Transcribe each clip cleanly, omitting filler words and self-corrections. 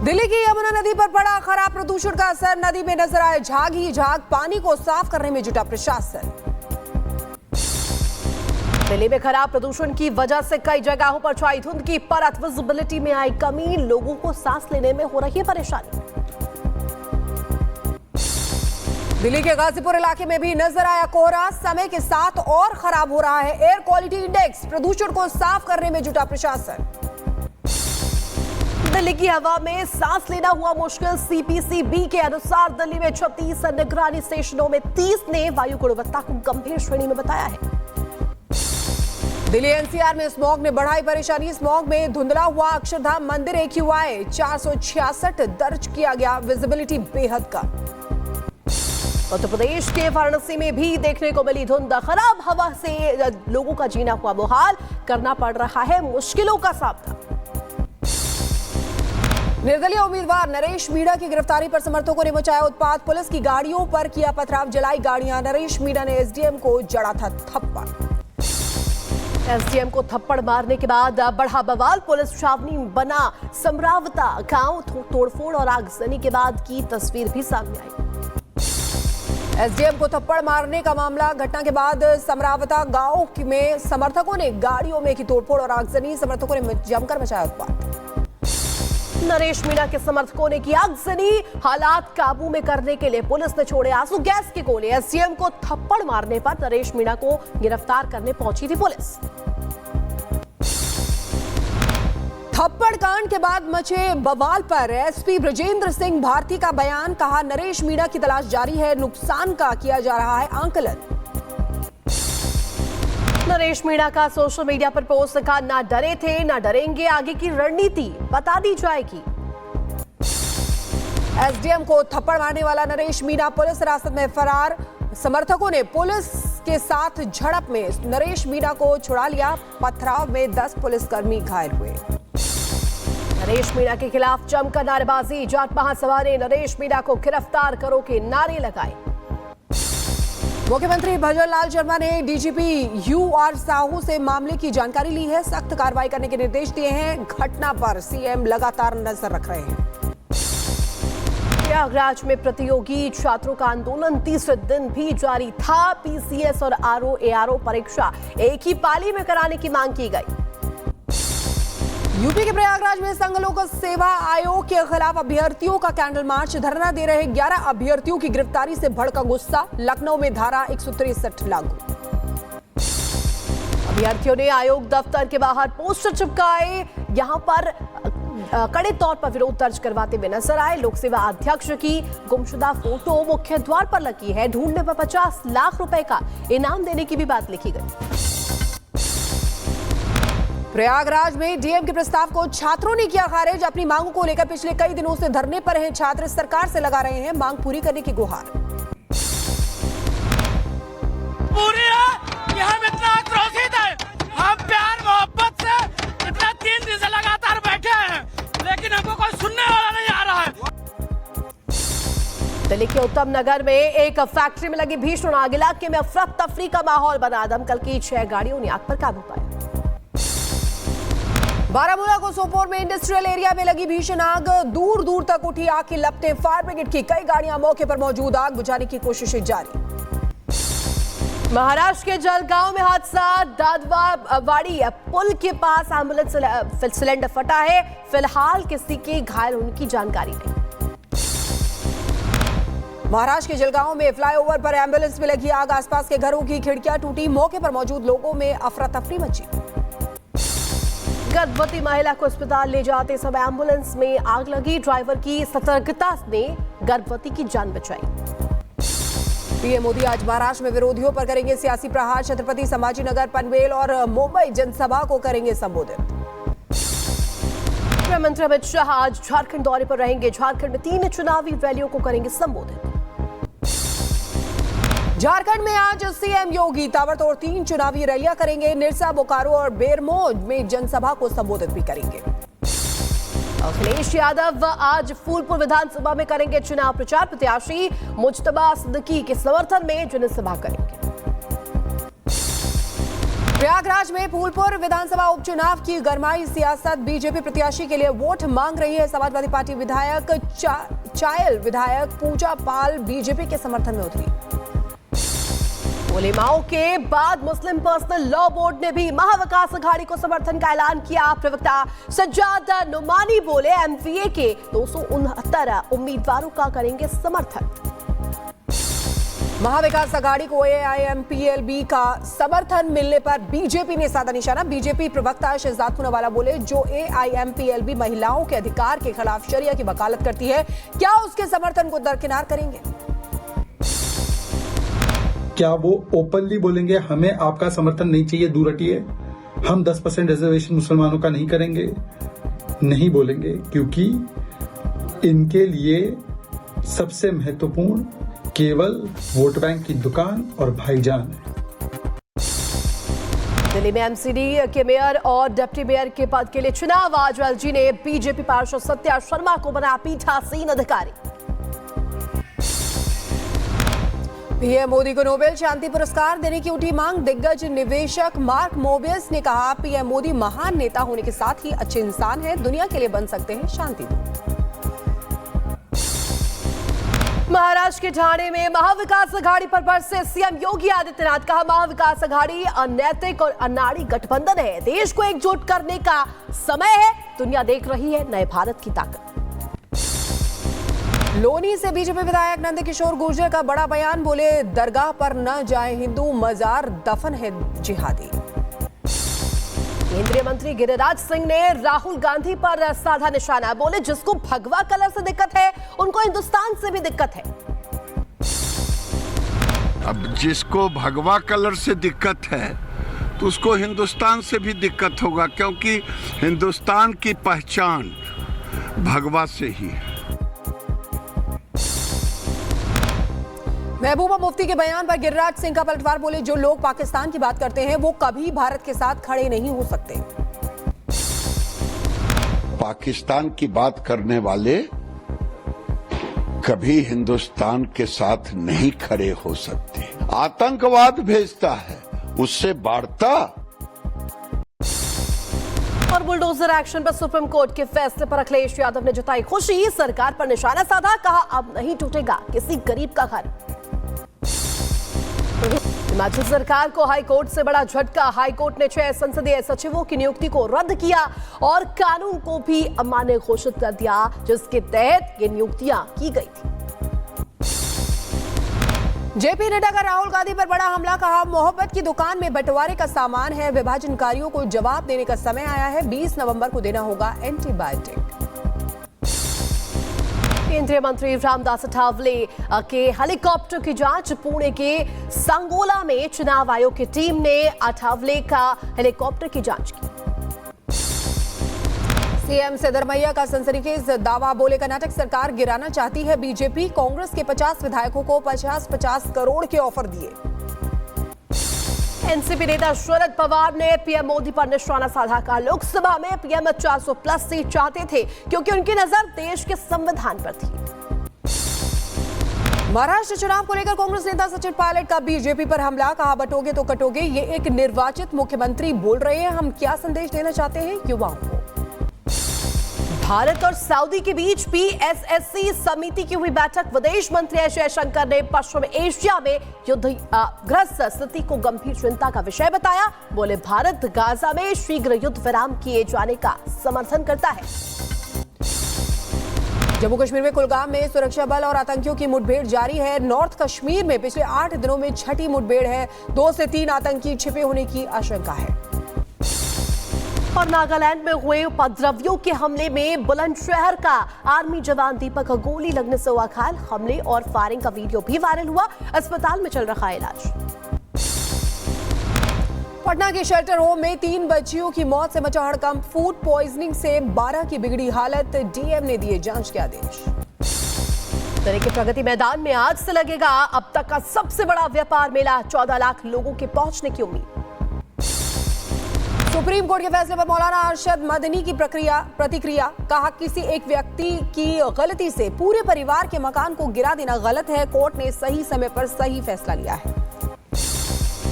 दिल्ली की यमुना नदी पर पड़ा खराब प्रदूषण का असर, नदी में नजर आए झाग ही झाग, पानी को साफ करने में जुटा प्रशासन। दिल्ली में खराब प्रदूषण की वजह से कई जगहों पर छाई धुंध की परत, विजिबिलिटी में आई कमी, लोगों को सांस लेने में हो रही है परेशानी। दिल्ली के गाजीपुर इलाके में भी नजर आया कोहरा, समय के साथ और खराब हो रहा है एयर क्वालिटी इंडेक्स, प्रदूषण को साफ करने में जुटा प्रशासन। दिल्ली की हवा में सांस लेना हुआ मुश्किल, सीपीसीबी के अनुसार दिल्ली में 36 निगरानी स्टेशनों में 30 ने वायु गुणवत्ता को गंभीर श्रेणी में बताया है। दिल्ली एनसीआर में स्मॉग ने बढ़ाई परेशानी, स्मॉग में धुंधला हुआ अक्षरधाम मंदिर AQI 466 दर्ज किया गया, विजिबिलिटी बेहद कम। उत्तर प्रदेश के वाराणसी में भी देखने को मिली धुंध, खराब हवा से लोगों का जीना हुआ मुहाल, करना पड़ रहा है मुश्किलों का सामना। निर्दलीय उम्मीदवार नरेश मीणा की गिरफ्तारी पर समर्थकों ने मचाया उत्पात, पुलिस की गाड़ियों पर किया पथराव, जलाई गाड़ियां। नरेश मीणा ने एसडीएम को जड़ा था थप्पड़। एसडीएम को थप्पड़ मारने के बाद बढ़ा बवाल, पुलिस छावनी बना समरावता गांव, तोड़फोड़ और आगजनी के बाद की तस्वीर भी सामने आई। एसडीएम को थप्पड़ मारने का मामला, घटना के बाद समरावता गांव में समर्थकों ने गाड़ियों में की तोड़फोड़ और आगजनी, समर्थकों ने जमकर मचाया उत्पात। नरेश मीणा के समर्थकों ने की आगजनी, हालात काबू में करने के लिए पुलिस ने छोड़े आंसू गैस के गोले, एसडीएम को थप्पड़ मारने पर नरेश मीणा को गिरफ्तार करने पहुंची थी पुलिस। थप्पड़ कांड के बाद मचे बवाल पर एसपी ब्रजेंद्र सिंह भारती का बयान, कहा नरेश मीणा की तलाश जारी है, नुकसान का किया जा रहा है आंकलन। नरेश मीणा का सोशल मीडिया पर पोस्ट लिखा, ना डरे थे ना डरेंगे, आगे की रणनीति बता दी जाएगी। एसडीएम को थप्पड़ मारने वाला नरेश मीणा पुलिस हिरासत में फरार, समर्थकों ने पुलिस के साथ झड़प में नरेश मीणा को छुड़ा लिया, पथराव में 10 पुलिसकर्मी घायल हुए। नरेश मीणा के खिलाफ जमकर नारेबाजी, जाट महासभा ने नरेश मीणा को गिरफ्तार करो के नारे लगाए। मुख्यमंत्री भजन लाल शर्मा ने डीजीपी UR साहू से मामले की जानकारी ली है, सख्त कार्रवाई करने के निर्देश दिए हैं, घटना पर सीएम लगातार नजर रख रहे हैं। प्रयागराज में प्रतियोगी छात्रों का आंदोलन तीसरे दिन भी जारी था, PCS और RO-ARO परीक्षा एक ही पाली में कराने की मांग की गई। यूपी के प्रयागराज में संघ लोक सेवा आयोग के खिलाफ अभ्यर्थियों का कैंडल मार्च, धरना दे रहे 11 अभ्यर्थियों की गिरफ्तारी से भड़का गुस्सा, लखनऊ में धारा 163 लागू। अभ्यर्थियों ने आयोग दफ्तर के बाहर पोस्टर चिपकाए, यहां पर कड़े तौर पर विरोध दर्ज करवाते हुए नजर आए। लोक सेवा अध्यक्ष की गुमशुदा फोटो मुख्य द्वार पर लगी है, ढूंढने पर 50 लाख रुपए का इनाम देने की भी बात लिखी गई। प्रयागराज में डीएम के प्रस्ताव को छात्रों ने किया खारिज, अपनी मांगों को लेकर पिछले कई दिनों से धरने पर हैं छात्र, सरकार से लगा रहे हैं मांग पूरी करने की गुहार। पूरी है कि हम इतना आक्रोशित हैं, हम प्यार मोहब्बत से इतना 3 दिन से लगातार बैठे हैं, लेकिन हमको कोई सुनने वाला नहीं आ रहा है। दिल्ली के उत्तम नगर में एक फैक्ट्री में लगी भीषण आग, इलाके में अफरा तफरी का माहौल बना, दमकल की 6 गाड़ियों ने आग पर काबू पाया। बारामूला को सोपोर में इंडस्ट्रियल एरिया में लगी भीषण आग, दूर दूर तक उठी आग की लपटें, फायर ब्रिगेड की कई गाड़ियां मौके पर मौजूद, आग बुझाने की कोशिशें जारी। महाराष्ट्र के जलगांव में हादसा, दादवावाड़ी पुल के पास एम्बुलेंस सिलेंडर फटा है, फिलहाल किसी के घायल होने की जानकारी नहीं। महाराष्ट्र के जलगांव में फ्लाईओवर पर एम्बुलेंस में लगी आग, आसपास के घरों की खिड़कियां टूटी, मौके पर मौजूद लोगों में अफरा तफरी मची। गर्भवती महिला को अस्पताल ले जाते समय एम्बुलेंस में आग लगी, ड्राइवर की सतर्कता ने गर्भवती की जान बचाई। पीएम मोदी आज महाराष्ट्र में विरोधियों पर करेंगे सियासी प्रहार, छत्रपति संभाजी नगर, पनवेल और मुंबई जनसभा को करेंगे संबोधित। गृह मंत्री अमित शाह आज झारखंड दौरे पर रहेंगे, झारखंड में 3 चुनावी रैलियों को करेंगे संबोधित। झारखंड में आज सीएम योगी ताबड़तोड़ 3 चुनावी रैलियां करेंगे, निरसा, बोकारो और बेरमो में जनसभा को संबोधित भी करेंगे। अखिलेश यादव आज फूलपुर विधानसभा में करेंगे चुनाव प्रचार, प्रत्याशी मुज्तबा सिद्दीकी के समर्थन में जनसभा करेंगे। प्रयागराज में फूलपुर विधानसभा उपचुनाव की गरमाई सियासत। बीजेपी प्रत्याशी के लिए वोट मांग रही है। समाजवादी पार्टी विधायक चायल विधायक पूजा पाल बीजेपी के समर्थन में उतरी। उलेमाओं के बाद मुस्लिम पर्सनल लॉ बोर्ड ने भी महाविकास अघाड़ी को समर्थन का ऐलान किया। प्रवक्ता सज्जाद नुमानी बोले, एमवीए के 269 उम्मीदवारों का करेंगे समर्थन। महाविकास अघाड़ी को एआईएमपीएलबी का समर्थन मिलने पर बीजेपी ने साधा निशाना। बीजेपी प्रवक्ता शहजाद पूनावाला बोले, जो एआईएमपीएलबी महिलाओं के अधिकार के खिलाफ शरिया की वकालत करती है, क्या उसके समर्थन को दरकिनार करेंगे? क्या वो ओपनली बोलेंगे हमें आपका समर्थन नहीं चाहिए, दूर हटिए, हम 10% रिजर्वेशन मुसलमानों का नहीं करेंगे? नहीं बोलेंगे, क्योंकि इनके लिए सबसे महत्वपूर्ण केवल वोट बैंक की दुकान और भाईजान है। दिल्ली में एमसीडी के मेयर और डिप्टी मेयर के पद के लिए चुनाव। आज एलजी ने बीजेपी पार्षद सत्या शर्मा को बनाया पीठासीन अधिकारी। पीएम मोदी को नोबेल शांति पुरस्कार देने की उठी मांग। दिग्गज निवेशक मार्क मोबियस ने कहा, पीएम मोदी महान नेता होने के साथ ही अच्छे इंसान हैं, दुनिया के लिए बन सकते हैं शांति दूत। महाराष्ट्र के ठाणे में महाविकास अघाड़ी पर बरसे सीएम योगी आदित्यनाथ। कहा, महाविकास अघाड़ी अनैतिक और अनाड़ी गठबंधन है, देश को एकजुट करने का समय है, दुनिया देख रही है नए भारत की ताकत। लोनी से बीजेपी विधायक नंदकिशोर गुर्जर का बड़ा बयान। बोले, दरगाह पर न जाए हिंदू, मजार दफन है जिहादी। केंद्रीय मंत्री गिरिराज सिंह ने राहुल गांधी पर साधा निशाना। बोले, जिसको भगवा कलर से दिक्कत है, उनको हिंदुस्तान से भी दिक्कत है। अब जिसको भगवा कलर से दिक्कत है तो उसको हिंदुस्तान से भी दिक्कत होगा, क्योंकि हिंदुस्तान की पहचान भगवा से ही है। महबूबा मुफ्ती के बयान पर गिरिराज सिंह का पलटवार। बोले, जो लोग पाकिस्तान की बात करते हैं वो कभी भारत के साथ खड़े नहीं हो सकते। पाकिस्तान की बात करने वाले कभी हिंदुस्तान के साथ नहीं खड़े हो सकते। आतंकवाद भेजता है, उससे बाढ़ता। और बुलडोजर एक्शन पर सुप्रीम कोर्ट के फैसले पर अखिलेश यादव ने जताई खुशी। सरकार पर निशाना साधा, कहा अब नहीं टूटेगा किसी गरीब का घर। हिमाचल सरकार को हाईकोर्ट से बड़ा झटका। हाईकोर्ट ने 6 संसदीय सचिवों की नियुक्ति को रद्द किया और कानून को भी अमान्य घोषित कर दिया, जिसके तहत ये नियुक्तियां की गई थी। जेपी नड्डा का राहुल गांधी पर बड़ा हमला। कहा, मोहब्बत की दुकान में बंटवारे का सामान है, विभाजनकारियों को जवाब देने का समय आया है। 20 नवंबर को देना होगा एंटीबायोटिक। केंद्रीय मंत्री रामदास अठावले के हेलीकॉप्टर की जांच। पुणे के सांगोला में चुनाव आयोग की टीम ने अठावले का हेलीकॉप्टर की जांच की। सीएम सिद्धरमैया का सनसनीखेज दावा। बोले, कर्नाटक सरकार गिराना चाहती है बीजेपी। कांग्रेस के 50 विधायकों को 50-50 करोड़ के ऑफर दिए। एनसीपी नेता शरद पवार ने पीएम मोदी पर निशाना साधा। का लोकसभा में पीएम 400+ सीट चाहते थे, क्योंकि उनकी नजर देश के संविधान पर थी। महाराष्ट्र चुनाव को लेकर कांग्रेस नेता सचिन पायलट का बीजेपी पर हमला। कहा, बटोगे तो कटोगे, ये एक निर्वाचित मुख्यमंत्री बोल रहे हैं, हम क्या संदेश देना चाहते हैं युवाओं को। भारत और सऊदी के बीच पीएसएससी समिति की हुई बैठक। विदेश मंत्री एस जयशंकर ने पश्चिम एशिया में युद्धग्रस्त स्थिति को गंभीर चिंता का विषय बताया। बोले, भारत गाजा में शीघ्र युद्ध विराम किए जाने का समर्थन करता है। जम्मू कश्मीर में कुलगाम में सुरक्षा बल और आतंकियों की मुठभेड़ जारी है। नॉर्थ कश्मीर में पिछले 8 दिनों में छठी मुठभेड़ है। 2 से 3 आतंकी छिपे होने की आशंका है। और नागालैंड में हुए उपद्रवियों के हमले में बुलंदशहर का आर्मी जवान दीपक गोली लगने से हुआ घायल। हमले और फायरिंग का वीडियो भी वायरल हुआ। अस्पताल में चल रहा है इलाज। पटना के शेल्टर होम में 3 बच्चियों की मौत से मचा हड़कंप। फूड पॉइजनिंग से 12 की बिगड़ी हालत। डीएम ने दिए जांच के आदेश। दिल्ली के प्रगति मैदान में आज से लगेगा अब तक का सबसे बड़ा व्यापार मेला। 14 लाख लोगों के पहुंचने की उम्मीद। सुप्रीम कोर्ट के फैसले पर मौलाना अरशद मदनी की प्रतिक्रिया। कहा, किसी एक व्यक्ति की गलती से पूरे परिवार के मकान को गिरा देना गलत है। कोर्ट ने सही समय पर सही फैसला लिया है।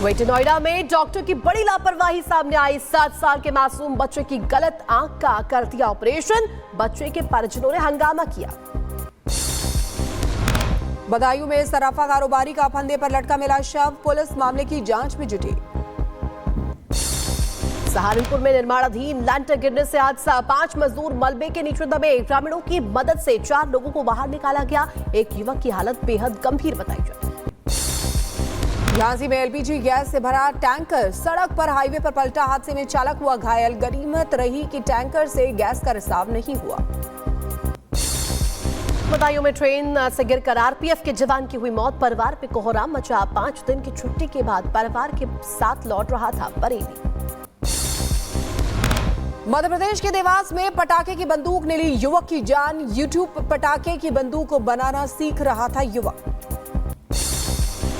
ग्रेटर नोएडा में डॉक्टर की बड़ी लापरवाही सामने आई। 7 साल के मासूम बच्चे की गलत आंख का कर दिया ऑपरेशन। बच्चे के परिजनों ने हंगामा किया। बदायूं में सराफा कारोबारी का फंदे पर लटका मिला शव। पुलिस मामले की जांच में जुटी। सहारनपुर में निर्माणाधीन लैंटर गिरने से हादसा। 5 मजदूर मलबे के नीचे दबे। ग्रामीणों की मदद से 4 लोगों को बाहर निकाला गया। एक युवक की हालत बेहद गंभीर बताई जाती। झांसी में एलपीजी गैस से भरा टैंकर सड़क पर हाईवे पर पलटा। हादसे में चालक हुआ घायल। गनीमत रही कि टैंकर से गैस का रिसाव नहीं हुआ। बदायूं में ट्रेन से गिरकर आरपीएफ के जवान की हुई मौत। परिवार पे कोहराम मचा। 5 दिन की छुट्टी के बाद परिवार के साथ लौट रहा था बरेली। मध्य प्रदेश के देवास में पटाखे की बंदूक ने ली युवक की जान। यूट्यूब पर पटाखे की बंदूक बनाना सीख रहा था युवक।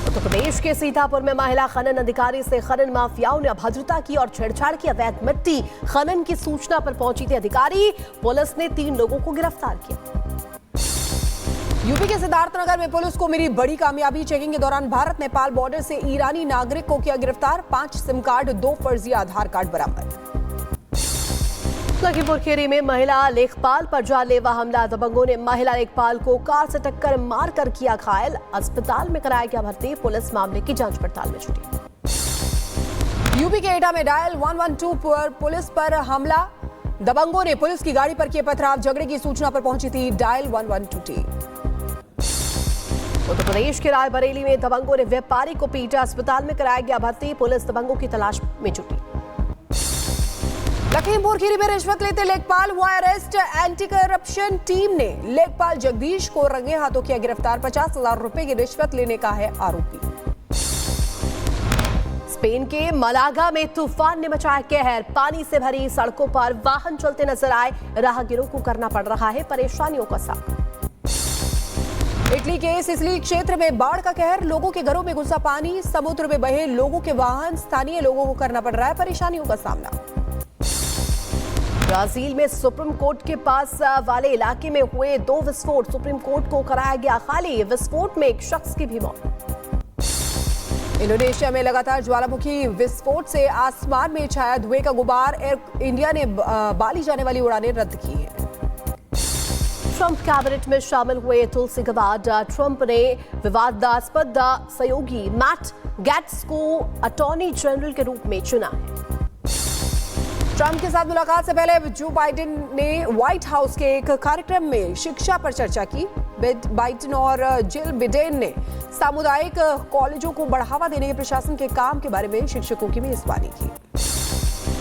उत्तर प्रदेश के सीतापुर में महिला खनन अधिकारी से खनन माफियाओं ने अभद्रता की और छेड़छाड़ की। अवैध मिट्टी खनन की सूचना पर पहुंची थी अधिकारी। पुलिस ने 3 लोगों को गिरफ्तार किया। यूपी के सिद्धार्थनगर में पुलिस को मिली बड़ी कामयाबी। चेकिंग के दौरान भारत नेपाल बॉर्डर से ईरानी नागरिक को किया गिरफ्तार। 5 सिम कार्ड, 2 फर्जी आधार कार्ड बरामद। लखीमपुर खीरी में महिला लेखपाल पर जानलेवा हमला। दबंगों ने महिला लेखपाल को कार से टक्कर मारकर किया घायल। अस्पताल में कराया गया भर्ती। पुलिस मामले की जांच पड़ताल में जुटी। यूपी के एटा में डायल 112 पर पुलिस पर हमला। दबंगों ने पुलिस की गाड़ी पर किए पथराव। झगड़े की सूचना पर पहुंची थी डायल 112 टीम। उत्तर प्रदेश के रायबरेली में दबंगों ने व्यापारी को पीटा। अस्पताल में कराया गया भर्ती। पुलिस दबंगों की तलाश में जुटी। लखीमपुर खीरी में रिश्वत लेते लेखपाल हुआ अरेस्ट। एंटी करप्शन टीम ने लेखपाल जगदीश को रंगे हाथों किया गिरफ्तार। 50,000 रुपए की रिश्वत लेने का है आरोपी। स्पेन के मलागा में तूफान ने मचाया कहर। पानी से भरी सड़कों पर वाहन चलते नजर आए। राहगीरों को करना पड़ रहा है परेशानियों का सामना। इटली के सिसिली क्षेत्र में बाढ़ का कहर। लोगों के घरों में घुसा पानी। समुद्र में बहे लोगों के वाहन। स्थानीय लोगों को करना पड़ रहा है परेशानियों का सामना। ब्राजील में सुप्रीम कोर्ट के पास वाले इलाके में हुए 2 विस्फोट। सुप्रीम कोर्ट को कराया गया खाली। विस्फोट में एक शख्स की भी मौत। इंडोनेशिया में लगातार ज्वालामुखी विस्फोट से आसमान में छाया धुएं का गुबार। एयर इंडिया ने बाली जाने वाली उड़ानें रद्द की हैं। ट्रंप कैबिनेट में शामिल हुए तुलसी गबार्ड। ट्रंप ने विवादास्पद सहयोगी मैट गैट्स को अटॉर्नी जनरल के रूप में चुना है। ट्रंप के साथ मुलाकात से पहले जो बाइडेन ने व्हाइट हाउस के एक कार्यक्रम में शिक्षा पर चर्चा की। बाइडेन और जिल बिडेन ने सामुदायिक कॉलेजों को बढ़ावा देने के प्रशासन के काम के बारे में शिक्षकों की मेजबानी की।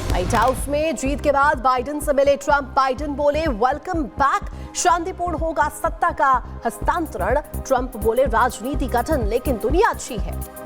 व्हाइट हाउस में जीत के बाद बाइडेन से मिले ट्रंप। बाइडेन बोले वेलकम बैक। शांतिपूर्ण होगा सत्ता का हस्तांतरण। ट्रंप बोले राजनीति कठिन लेकिन दुनिया अच्छी है।